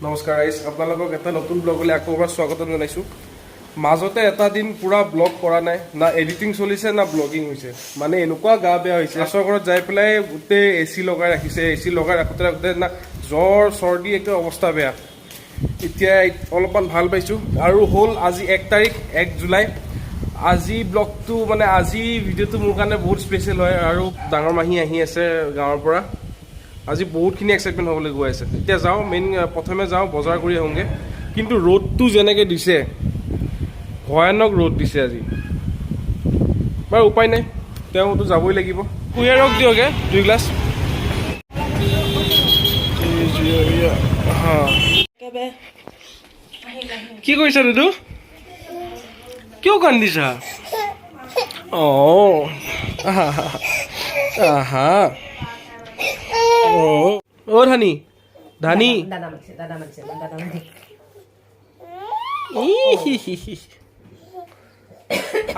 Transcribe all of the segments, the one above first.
নমস্কাৰ গাইজ, আপোনালোকক এটা নতুন ব্লগলৈ আকৌ এবাৰ স্বাগতম জনাইছোঁ। মাজতে এটা দিন পুৰা ব্লগ কৰা নাই, না এডিটিং চলিছে না ব্লগিং হৈছে। মানে এনেকুৱা গা বেয়া হৈছে, মাছৰ ঘৰত যাই পেলাই গোটেই AC লগাই ৰাখিছে। AC লগাই ৰাখোঁতে না জ্বৰ চৰ্দি একদম অৱস্থা বেয়া। এতিয়া অলপমান ভাল পাইছোঁ আৰু হ'ল আজি 1 তাৰিখ 1 জুলাই। আজি ব্লগটো মানে আজি ভিডিঅ'টো মোৰ কাৰণে বহুত স্পেচিয়েল হয় আৰু ডাঙৰ মাহী আহি আছে গাঁৱৰ পৰা। আজি বহুতখিনি এক্সাইটমেণ্ট হ'বলৈ গৈ আছে। এতিয়া যাওঁ, প্ৰথমে যাওঁ বজাৰ কৰি আহোঁগৈ। কিন্তু ৰ'দটো যেনেকৈ দিছে, ভয়ানক ৰ'দ দিছে আজি। বাৰু উপায় নাই, তেওঁতো যাবই লাগিব। কুঁহিয়াৰক দিয়কে 2 গ্লাছ। কি কৰিছা দুদু? কিয় কান্দিছা? অঁ আহা অ' ধানী ধানী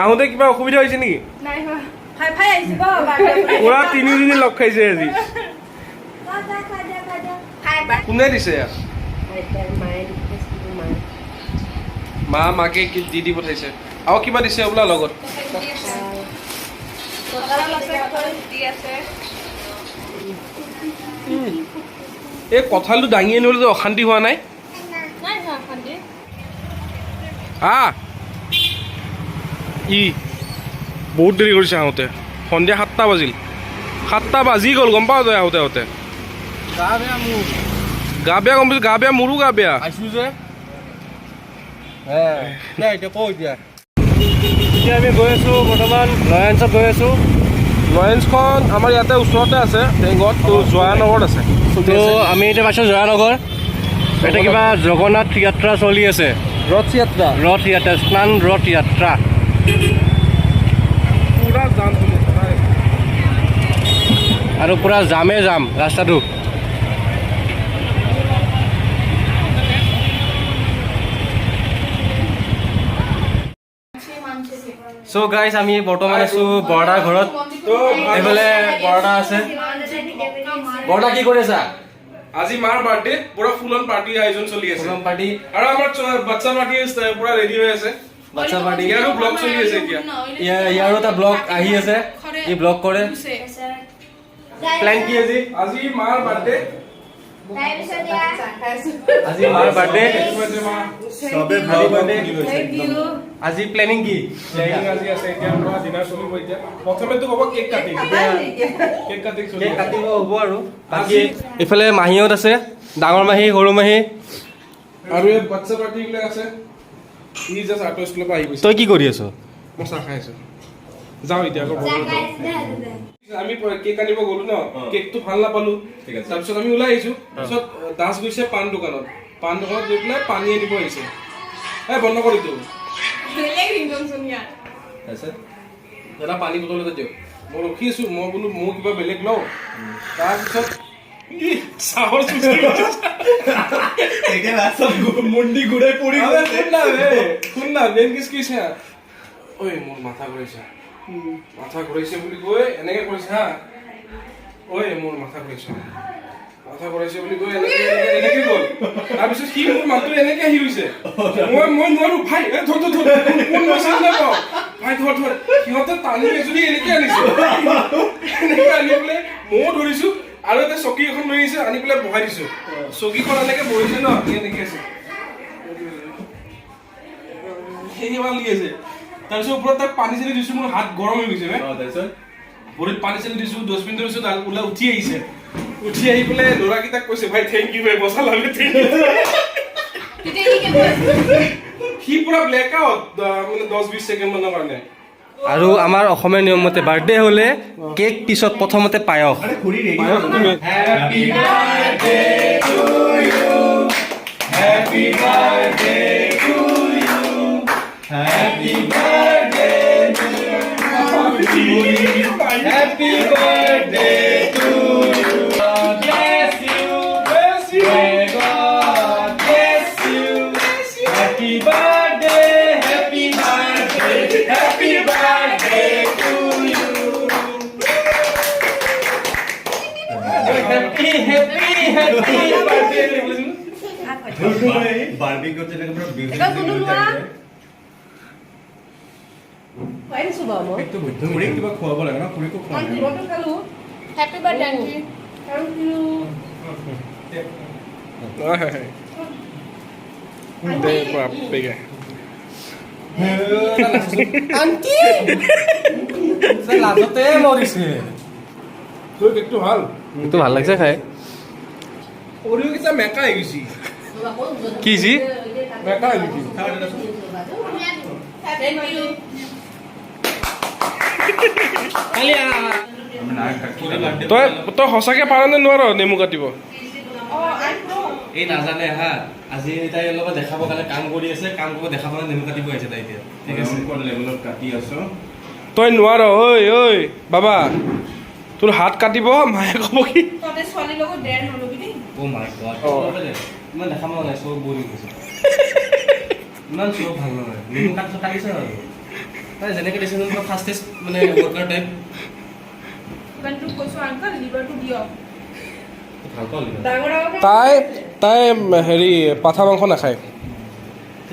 আহোঁতে কিবা অসুবিধা হৈছে নেকি? পুৰা 3 দিন লগ খাইছে আজি। কোনে দিছে? মাকে দি পঠাইছে। আৰু কিবা দিছে বোলা লগত? এই কঁঠালটো দাঙি আনিবলৈ অশান্তি হোৱা নাই? বহুত দেৰি কৰিছে আহোঁতে। সন্ধিয়া 7টা বাজিল। 7টা বাজি গ'ল, গম পাওঁ তই আহোঁতে আহোঁতে। গা বেয়া গম পাইছোঁ, গা বেয়া মোৰো গা বেয়া। এতিয়া আমি গৈ আছোঁ বৰ্তমান লয়েন্সত গৈ আছোঁ। লয়েন্সখন আমাৰ ইয়াতে ওচৰতে আছে, টেংগত। তো জয়ানগৰত আছে। তো আমি এতিয়া পাইছোঁ জয়ানগৰ। এটা কিবা জগন্নাথ যাত্ৰা চলি আছে। ৰথ যাত্ৰা, স্নান ৰথ যাত্ৰা। পুৰা জাম চলি আছে আৰু পুৰা জামে জাম ৰাস্তাটো। চ' গাইজ, আমি বৰ্তমান আছোঁ বৰদাৰ ঘৰত। এইফালে বৰদা আছে। বৰদা কি কৰি আছা? আজি মাৰ বাৰ্থডে, পুৰা ফুল অন পাৰ্টি আয়োজন চলি আছে। পাৰ্টি আৰু আমাৰ বাচ্চা পাৰ্টি পুৰা ৰেডি হৈ আছে। বাচ্চা পাৰ্টি ইয়াৰো ব্লগ চলি আছে এতিয়া। ইয়াৰো এটা ব্লগ আহি আছে, ই ব্লগ কৰে। প্লেন কি আজি? আজি মাৰ বাৰ্থডে। আজি মাৰ বাৰ্থডে। আজি প্লেনিং কি? আজি আছে এতিয়া পুৰা ডিনাৰ চলিব। এতিয়া প্ৰথমেতো হ'ব কেক কাটিং। কেক কাটিব হ'ব আৰু বাকী এইফালে মাহীহঁত আছে, ডাঙৰ মাহী সৰু মাহী আৰু এই বাচ্চা পাৰ্টি বিলাক আছে। ই জাষ্ট আৰ্ট স্কুলৰ পৰা আহি গৈছে। তই কি কৰি আছ? মই চাহ খাই আছো। যাওঁ এতিয়া আকৌ আমি কেক আনিব গলো ন, কেকটো ভাল নাপালো। তাৰপিছত আমি ওলাই আহিছো। তাৰপিছত দাস গৈছে পাণ দোকানত গৈ পেলাই পানী আনিব আহিছে। বন্ধ কৰি দিওঁ দাদা, পানী বটল এটা দিয়ক। মই ৰখি আছো, মই বোলো মোৰ কিবা বেলেগ লওঁ। তাৰপিছত মোৰ মাথা ঘূৰাইছে বুলি কৈ এনেকে কৰিছে হা। ঐ মোৰ মাথা ঘূৰাইছে বুলি কৈ এনেকে গ'ল। তাৰপিছত সি মোৰ মাতটো এনেকে আহি গৈছে। মই নোৱাৰো ভাই, ভাই ধৰ সিহঁতে টানি যদি এনেকে আনিছে, এনেকে আনি পেলাই ময়ো ধৰিছো। আৰু এটা চকী এখন লৈ আহিছে, আনি পেলাই বহাই দিছো। চকীখন এনেকে বহিছে ন, এনেকে আছে সেইমালি আছে। তাৰপিছত ওপৰত তাক পানী চানি দিছো, মোৰ হাত গৰম হৈ গৈছে। তাৰপিছত ভৰিত পানী চানি দিছো, 10 মিনিট দিছো। ওলাই উঠি আহিছে। উঠি আহি পেলাই ল'ৰাকেইটাক কৈছে, ভাই থেংক ইউ ভাই, বচা লাগে থেংক ইউ। সি পুৰা ব্লেক আউট মানে 10-20 ছেকেণ্ড মানৰ কাৰণে। আৰু আমাৰ অসমীয়া নিয়ম মতে বাৰ্থডে হ'লে কেক পিছত প্ৰথমতে পায়স। বাৰবিকিউ তেনেকে পুৰা বিউ এটা কোনো লোৱা পাইছো বা মই একটু খুৰীক কিবা খুৱাব লাগে ন খুৰীকো খোৱা নাই দিনটো খালো happy birthday aunty thank you দে বাপেকে আন্টি লাজতে মৰিছে তোৰ কেকটো ভাল এইটো ভাল লাগিছে খাই অৰিও কিটা মেকা হৈ গৈছি কি যি মেকা হৈ গৈছি থ্যাংক ইউ তই তই সঁচাকে পাৰ নে নোৱাৰ নেমু কাটিব এই নাজানে হা আজি তাই অলপ দেখাব কাৰণে কাম কৰি আছে কাম কৰিব দেখাব কাৰণে নেমু কাটিব আহিছে তাই এতিয়া ঠিক আছে কোন লেভেলত কাটি আছো তই নোৱাৰ ঐ ঐ বাবা তোৰ হাত কাটিব মায়ে ক'ব কি ততে ছোৱালীৰ লগত ডেৰ নলবি দেই ও মাই গড ইমান দেখা মন নাই চব বৰি গৈছে ইমান চব ভাল নহয় নেমু কাটিছে আৰু তাই যেনেকৈ দিছে ফাৰ্ষ্ট টেষ্ট মানে ৱৰ্কাৰ টাইপ ইমানটো কৈছো আংকল লিভাৰটো দিয়ক ভাল পালি ডাঙৰ ডাঙৰ তাই তাই হেৰি পাঠা মাংস নাখায়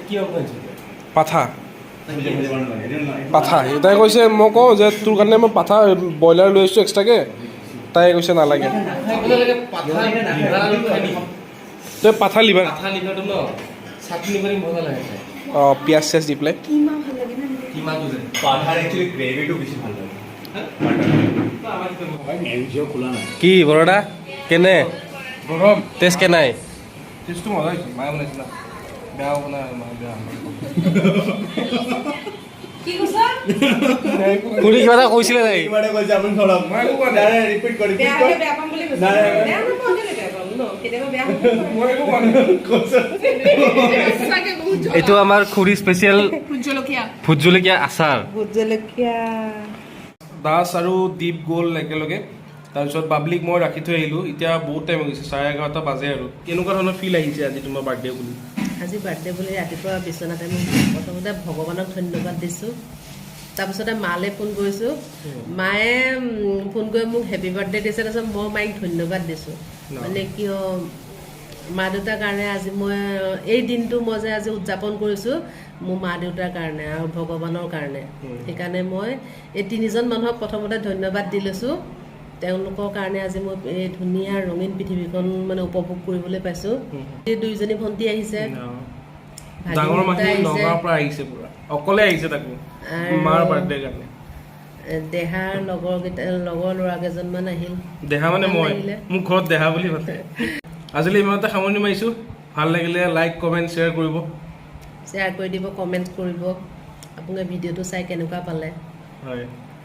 কি হ'ব হৈছে পাঠা বুজি পাব নালাগে পাঠা তাই কৈছে মই কওঁ যে তোৰ কাৰণে মই পাঠা ব্ৰইলাৰ লৈ আহিছোঁ এক্সট্ৰাকৈ তাই কৈছে নালাগে আপোনালোকে পাঠা খাই নি তই পাঠা লিভাৰ পাঠা লিভাৰটো ন চাটনি কৰি মজা লাগে খাই অঁ পিঁয়াজ চিয়াজ দি পেলাই কিমা ভাল লাগে না কিমানটো যে পাঠাৰ একচুৱেলি গ্ৰেভিটো বেছি ভাল লাগে এনজিঅ' খোলা নাই কি বৰদা কেনে গৰম টেষ্ট কেনাই টেষ্টটো মজা হৈছে মায়ে বনাইছিলা বেয়া হ'ব নাই মায়ে বেয়া কি কৈছা খুৰী কিবা এটা কৈছিলে তাই কিবা এটা কৈছে আপুনি ধৰক মই একো কোৱা নাই ৰিপিট কৰি বেয়া হ'লে বেয়া পাম বুলি কৈছে নাই, নাই, নাই। বেয়া নাপাওঁ কেলে বেয়া পাম ন কেতিয়াবা বেয়া হ'ব মই একো কোৱা নাই সঁচাকে বহুত জ্বলা এইটো আমাৰ খুৰী স্পেচিয়েল ভোট জলকীয়া ভোট জলকীয়া আচাৰ ভোট জলকীয়া দাস আৰু দীপ গ'ল একেলগে তাৰপিছত বাবলিক মই ৰাখি থৈ আহিলোঁ এতিয়া বহুত টাইম হৈ গৈছে 11:30 বাজে আৰু কেনেকুৱা ধৰণৰ ফিল আহিছে আজি তোমাৰ বাৰ্থডে বুলি আজি বাৰ্থডে বুলি ৰাতিপুৱা বিচনাতে মই প্ৰথমতে ভগৱানক ধন্যবাদ দিছোঁ তাৰপিছতে মালৈ ফোন কৰিছোঁ মায়ে ফোন কৰি মোক হেপী বাৰ্থডে দিছে তাৰপিছত মই মাইক ধন্যবাদ দিছোঁ মানে কিয় মা দেউতাৰ কাৰণে আজি মই এই দিনটো মই যে আজি উদযাপন কৰিছোঁ মোৰ মা দেউতাৰ কাৰণে আৰু ভগৱানৰ কাৰণে সেইকাৰণে মই এই তিনিজন মানুহক প্ৰথমতে ধন্যবাদ দি লৈছোঁ তেওঁলোকৰ কাৰণে আজি মই এই ধুনীয়া ৰঙীন পৃথিৱীখন মানে উপভোগ কৰিবলৈ পাইছোঁ এই দুইজনী ভণ্টি আহিছে ডাঙৰ ভাগিনতা মানুহ আহিছে নগাঁৱৰ পৰা আহিছে পুৰা অকলে আহিছে তাকো আৰু মাৰ বাৰ্থডে কাৰণে দেহাৰ লগৰ ল'ৰা কেইজনমান আহিল দেহা মানে ভাল মই লাগিলে। মোক ঘৰত দেহা বুলি মাতে আজিলৈ ইমানতে সামৰণি মাৰিছোঁ ভাল লাগিলে লাইক কমেণ্ট শ্বেয়াৰ কৰিব শ্বেয়াৰ কৰি দিব কমেণ্ট কৰিব আপোনালোকে ভিডিঅ'টো চাই কেনেকুৱা পালে হয়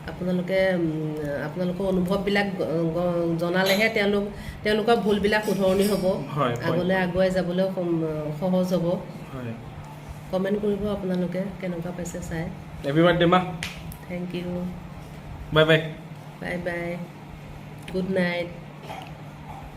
আপোনালোকৰ অনুভৱবিলাক জনালেহে তেওঁলোকৰ ভুলবিলাক শুধৰণি হ'ব হয়, হয়। আগলৈ আগুৱাই যাবলৈ সহজ হ'ব হয় কমেণ্ট কৰিব আপোনালোকে কেনেকুৱা পাইছে চাই হেপী বাৰ্থডে মা thank you bye bye bye bye good night